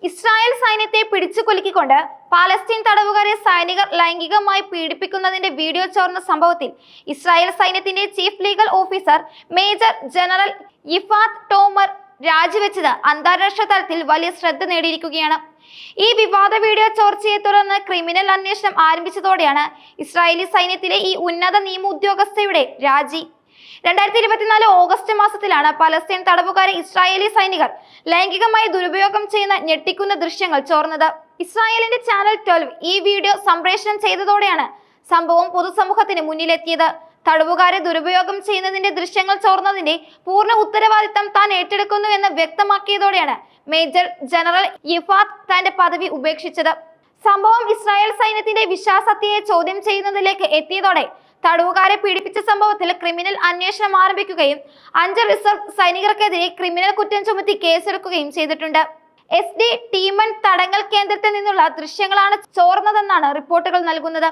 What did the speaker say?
Israel സൈന്യത്തെ പിടിച്ചുകുലുക്കിക്കൊണ്ട് Palestine തടവുകാരെ സൈനികർ ലൈംഗികമായി പീഡിപ്പിക്കുന്നതിന്റെ വീഡിയോ ചോർന്ന സംഭവത്തിൽ ഇസ്രായേൽ സൈന്യത്തിന്റെ chief legal officer major general Yifat Tomer രാജിവെച്ചത് അന്താരാഷ്ട്ര തലത്തിൽ വലിയ ശ്രദ്ധ നേടിയിരിക്കുകയാണ്. ഈ വിവാദ വീഡിയോ ചോർച്ചയെ തുടർന്ന് ക്രിമിനൽ അന്വേഷണം ആരംഭിച്ചതോടെയാണ് ഇസ്രായേലി സൈന്യത്തിലെ ഈ ഉന്നത നിയമ ഉദ്യോഗസ്ഥയുടെ രാജി. 2024 ഓഗസ്റ്റ് മാസത്തിലാണ് പലസ്തീൻ തടവുകാരെ ഇസ്രായേലി സൈനികർ ലൈംഗികമായി ദുരുപയോഗം ചെയ്യുന്ന ഞെട്ടിക്കുന്ന ദൃശ്യങ്ങൾ ചോർന്നത്. ഇസ്രായേലിന്റെ ചാനൽ 12 ഈ വീഡിയോ സംപ്രേഷണം ചെയ്തതോടെയാണ് സംഭവം പൊതുസമൂഹത്തിന് മുന്നിലെത്തിയത്. തടവുകാരെ ദുരുപയോഗം ചെയ്യുന്നതിന്റെ ദൃശ്യങ്ങൾ ചോർന്നതിന്റെ പൂർണ്ണ ഉത്തരവാദിത്തം താൻ ഏറ്റെടുക്കുന്നു എന്ന് വ്യക്തമാക്കിയതോടെയാണ് മേജർ ജനറൽ യിഫാത്ത് തന്റെ പദവി ഉപേക്ഷിച്ചത്. സംഭവം ഇസ്രായേൽ സൈന്യത്തിന്റെ വിശ്വാസ്യതയെ ചോദ്യം ചെയ്യുന്നതിലേക്ക് എത്തിയതോടെ തടവുകാരെ പീഡിപ്പിച്ച സംഭവത്തിൽ ക്രിമിനൽ അന്വേഷണം ആരംഭിക്കുകയും 5 റിസർവ് സൈനികർക്കെതിരെ ക്രിമിനൽ കുറ്റം ചുമത്തി കേസെടുക്കുകയും ചെയ്തിട്ടുണ്ട്. SD ടീമൺ തടങ്കൽ കേന്ദ്രത്തിൽ നിന്നുള്ള ദൃശ്യങ്ങളാണ് ചോർന്നതെന്നാണ് റിപ്പോർട്ടുകൾ നൽകുന്നത്.